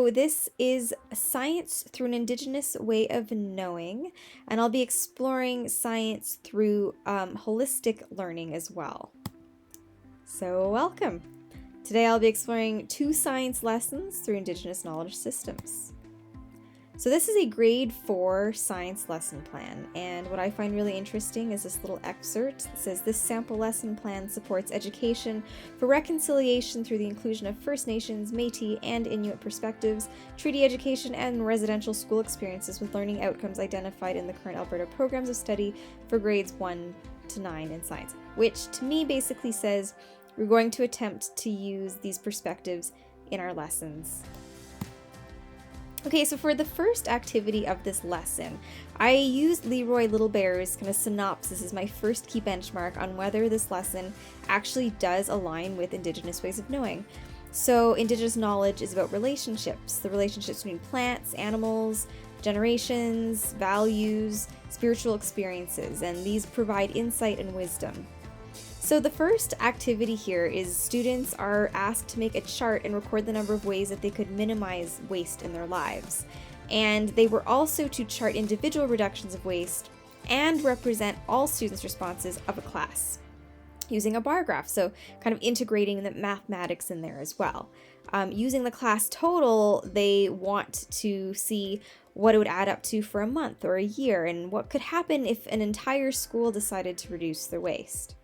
So this is science through an Indigenous way of knowing, and I'll be exploring science through holistic learning as well. So welcome! Today I'll be exploring 2 science lessons through Indigenous knowledge systems. So this is a grade 4 science lesson plan, and what I find really interesting is this little excerpt that says this sample lesson plan supports education for reconciliation through the inclusion of First Nations, Métis, and Inuit perspectives, treaty education, and residential school experiences with learning outcomes identified in the current Alberta programs of study for grades 1 to 9 in science, which to me basically says we're going to attempt to use these perspectives in our lessons. Okay, so for the first activity of this lesson, I used Leroy Little Bear's kind of synopsis as my first key benchmark on whether this lesson actually does align with Indigenous ways of knowing. So Indigenous knowledge is about relationships, the relationships between plants, animals, generations, values, spiritual experiences, and these provide insight and wisdom. So the first activity here is students are asked to make a chart and record the number of ways that they could minimize waste in their lives. And they were also to chart individual reductions of waste and represent all students' responses of a class using a bar graph, so kind of integrating the mathematics in there as well. Using the class total, they want to see what it would add up to for a month or a year and what could happen if an entire school decided to reduce their waste.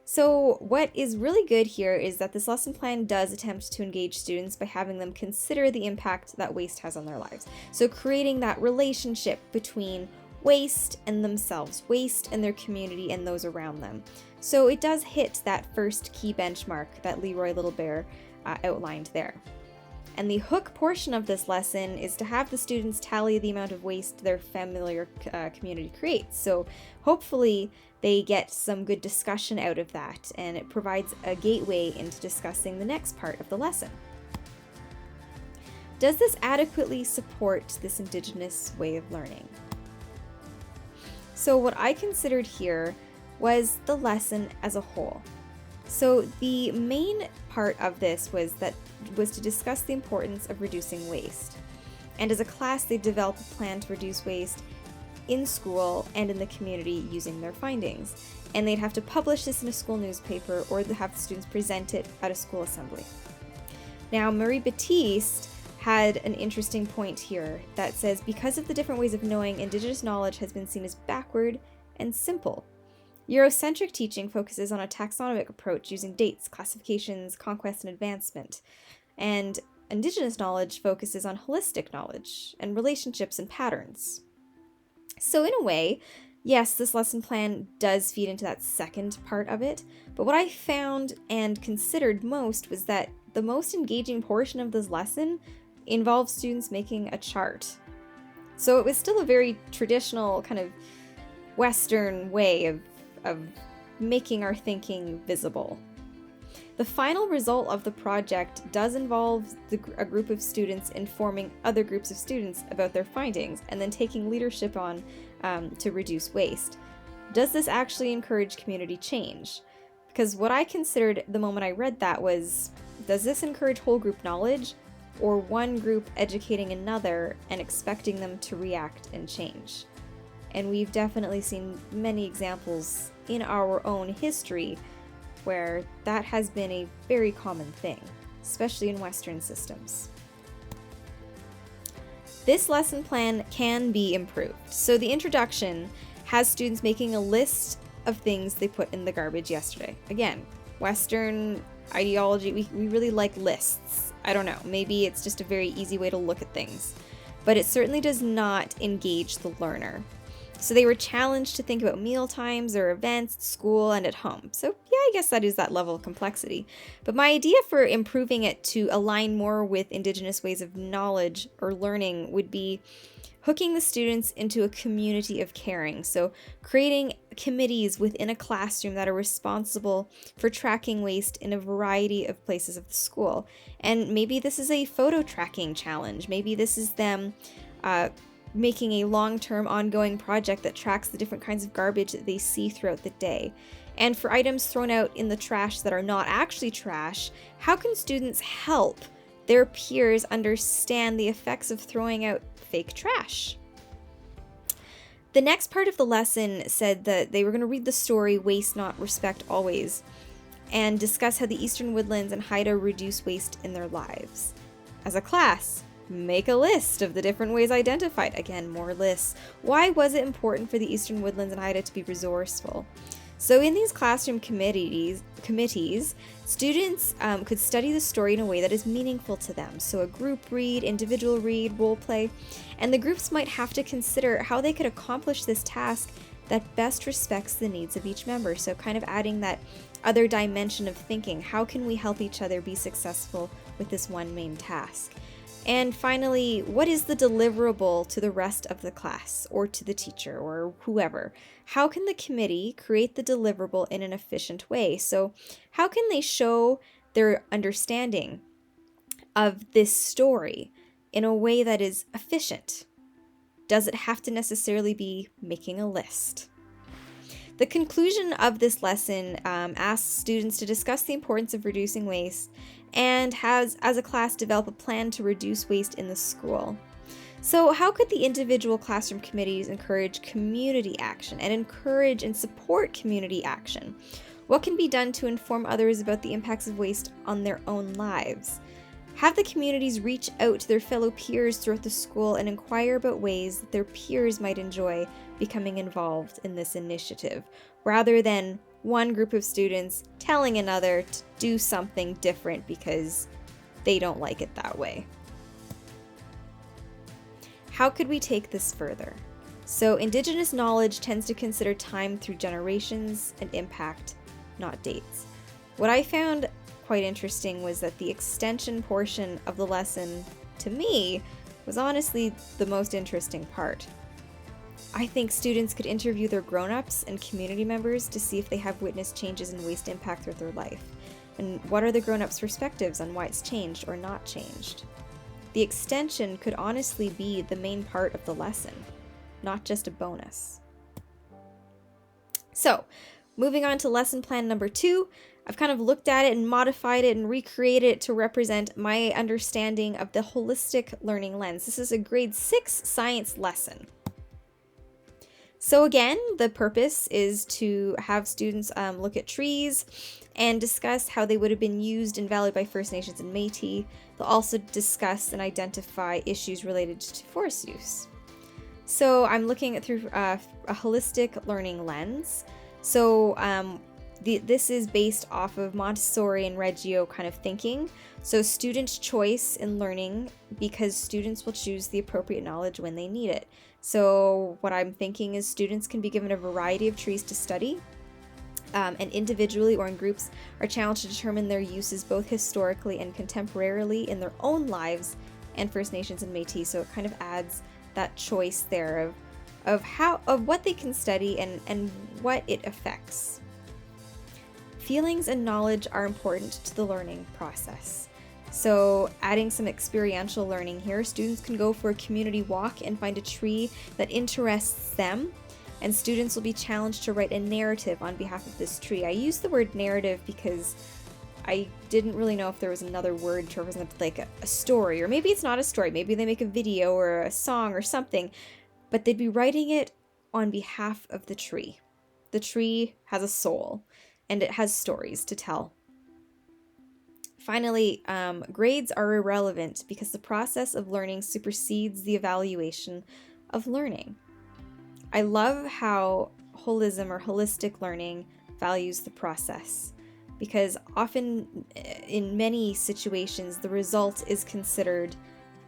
So what is really good here is that this lesson plan does attempt to engage students by having them consider the impact that waste has on their lives. So creating that relationship between waste and themselves, waste and their community and those around them. So it does hit that first key benchmark that Leroy Little Bear outlined there. And the hook portion of this lesson is to have the students tally the amount of waste their familiar community creates. So hopefully they get some good discussion out of that, and it provides a gateway into discussing the next part of the lesson. Does this adequately support this Indigenous way of learning? So what I considered here was the lesson as a whole. So the main part of this was to discuss the importance of reducing waste. And as a class, they developed a plan to reduce waste in school and in the community using their findings. And they'd have to publish this in a school newspaper or have the students present it at a school assembly. Now, Marie Baptiste had an interesting point here that says, because of the different ways of knowing, Indigenous knowledge has been seen as backward and simple. Eurocentric teaching focuses on a taxonomic approach using dates, classifications, conquest, and advancement. And Indigenous knowledge focuses on holistic knowledge and relationships and patterns. So in a way, yes, this lesson plan does feed into that second part of it, but what I found and considered most was that the most engaging portion of this lesson involved students making a chart. So it was still a very traditional kind of Western way of making our thinking visible. The final result of the project does involve a group of students informing other groups of students about their findings and then taking leadership on to reduce waste. Does this actually encourage community change? Because what I considered the moment I read that was, does this encourage whole group knowledge, or one group educating another and expecting them to react and change? And we've definitely seen many examples in our own history where that has been a very common thing, especially in Western systems. This lesson plan can be improved. So the introduction has students making a list of things they put in the garbage yesterday. Again, Western ideology, we really like lists. I don't know, maybe it's just a very easy way to look at things, but it certainly does not engage the learner. So they were challenged to think about meal times or events at school and at home. So yeah, I guess that is that level of complexity. But my idea for improving it to align more with Indigenous ways of knowledge or learning would be hooking the students into a community of caring. So creating committees within a classroom that are responsible for tracking waste in a variety of places of the school. And maybe this is a photo tracking challenge. Maybe this is them making a long-term ongoing project that tracks the different kinds of garbage that they see throughout the day. And for items thrown out in the trash that are not actually trash, how can students help their peers understand the effects of throwing out fake trash. The next part of the lesson said that they were going to read the story Waste Not, Respect Always, and discuss how the Eastern Woodlands and Haida reduce waste in their lives. As a class, make a list of the different ways identified. Again, more lists. Why was it important for the Eastern Woodlands and Haida to be resourceful? So in these classroom committees, students could study the story in a way that is meaningful to them. So a group read, individual read, role play, and the groups might have to consider how they could accomplish this task that best respects the needs of each member. So kind of adding that other dimension of thinking. How can we help each other be successful with this one main task? And finally, what is the deliverable to the rest of the class or to the teacher or whoever? How can the committee create the deliverable in an efficient way? So how can they show their understanding of this story in a way that is efficient? Does it have to necessarily be making a list? The conclusion of this lesson asks students to discuss the importance of reducing waste and has, as a class, develop a plan to reduce waste in the school. So how could the individual classroom committees encourage community action and encourage and support community action? What can be done to inform others about the impacts of waste on their own lives? Have the communities reach out to their fellow peers throughout the school and inquire about ways that their peers might enjoy becoming involved in this initiative, rather than one group of students telling another to do something different because they don't like it that way. How could we take this further? So Indigenous knowledge tends to consider time through generations and impact, not dates. What I found quite interesting was that the extension portion of the lesson, to me, was honestly the most interesting part. I think students could interview their grown-ups and community members to see if they have witnessed changes in waste impact throughout their life, and what are the grown-ups' perspectives on why it's changed or not changed. The extension could honestly be the main part of the lesson, not just a bonus. So, moving on to lesson plan number 2, I've kind of looked at it and modified it and recreated it to represent my understanding of the holistic learning lens. This is a grade 6 science lesson. So again, the purpose is to have students look at trees and discuss how they would have been used and valued by First Nations and Métis. They'll also discuss and identify issues related to forest use. So I'm looking at through a holistic learning lens. So this is based off of Montessori and Reggio kind of thinking. So student choice in learning, because students will choose the appropriate knowledge when they need it. So what I'm thinking is students can be given a variety of trees to study, and individually or in groups are challenged to determine their uses both historically and contemporarily in their own lives and First Nations and Métis. So it kind of adds that choice there of what they can study and what it affects. Feelings and knowledge are important to the learning process. So adding some experiential learning here, students can go for a community walk and find a tree that interests them, and students will be challenged to write a narrative on behalf of this tree. I use the word narrative because I didn't really know if there was another word to represent like a story, or maybe it's not a story, maybe they make a video or a song or something, but they'd be writing it on behalf of the tree. The tree has a soul, and it has stories to tell. Finally, grades are irrelevant because the process of learning supersedes the evaluation of learning. I love how holism or holistic learning values the process, because often in many situations the result is considered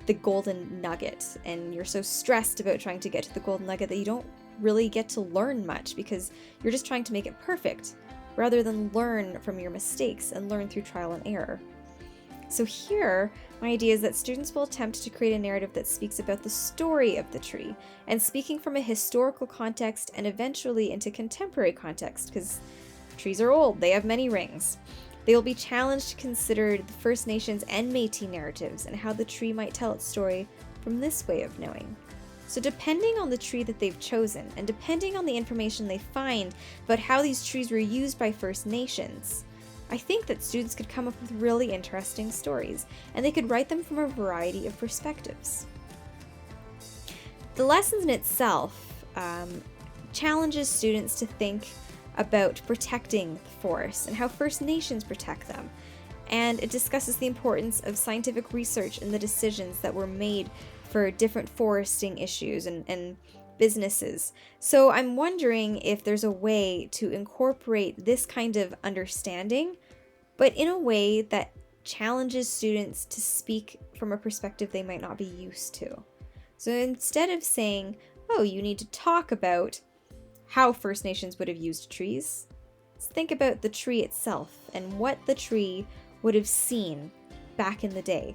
the golden nugget, and you're so stressed about trying to get to the golden nugget that you don't really get to learn much because you're just trying to make it perfect, rather than learn from your mistakes and learn through trial and error. So here, my idea is that students will attempt to create a narrative that speaks about the story of the tree, and speaking from a historical context and eventually into contemporary context, because trees are old, they have many rings. They will be challenged to consider the First Nations and Métis narratives and how the tree might tell its story from this way of knowing. So depending on the tree that they've chosen, and depending on the information they find about how these trees were used by First Nations, I think that students could come up with really interesting stories, and they could write them from a variety of perspectives. The lessons in itself challenges students to think about protecting the forests and how First Nations protect them. And it discusses the importance of scientific research and the decisions that were made for different foresting issues and businesses. So I'm wondering if there's a way to incorporate this kind of understanding, but in a way that challenges students to speak from a perspective they might not be used to. So instead of saying, oh, you need to talk about how First Nations would have used trees, let's think about the tree itself and what the tree would have seen back in the day,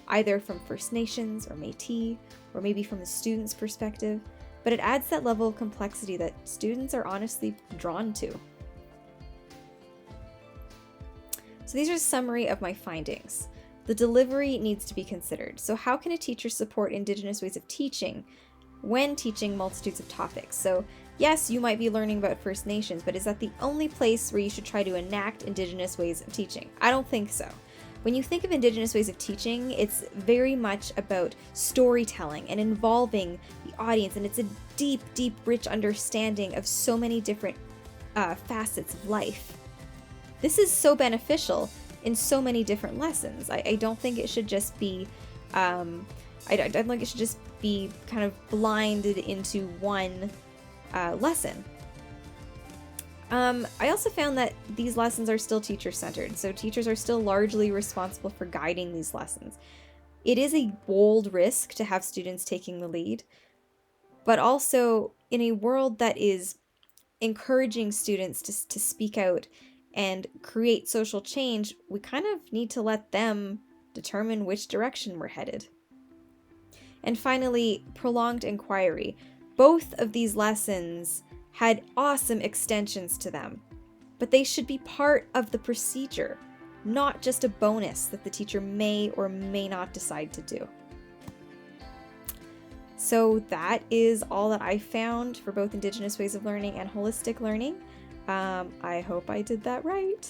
either from First Nations or Métis, or maybe from the student's perspective, but it adds that level of complexity that students are honestly drawn to. So these are a summary of my findings. The delivery needs to be considered. So how can a teacher support Indigenous ways of teaching when teaching multitudes of topics? So yes, you might be learning about First Nations, but is that the only place where you should try to enact Indigenous ways of teaching? I don't think so. When you think of Indigenous ways of teaching, it's very much about storytelling and involving the audience, and it's a deep, deep, rich understanding of so many different facets of life. This is so beneficial in so many different lessons. I don't think it should just be, I don't think it should just be kind of blinded into one lesson. I also found that these lessons are still teacher-centered, so teachers are still largely responsible for guiding these lessons. It is a bold risk to have students taking the lead, but also in a world that is encouraging students to speak out and create social change, we kind of need to let them determine which direction we're headed. And finally, prolonged inquiry. Both of these lessons had awesome extensions to them, but they should be part of the procedure, not just a bonus that the teacher may or may not decide to do. So that is all that I found for both Indigenous ways of learning and holistic learning. I hope I did that right.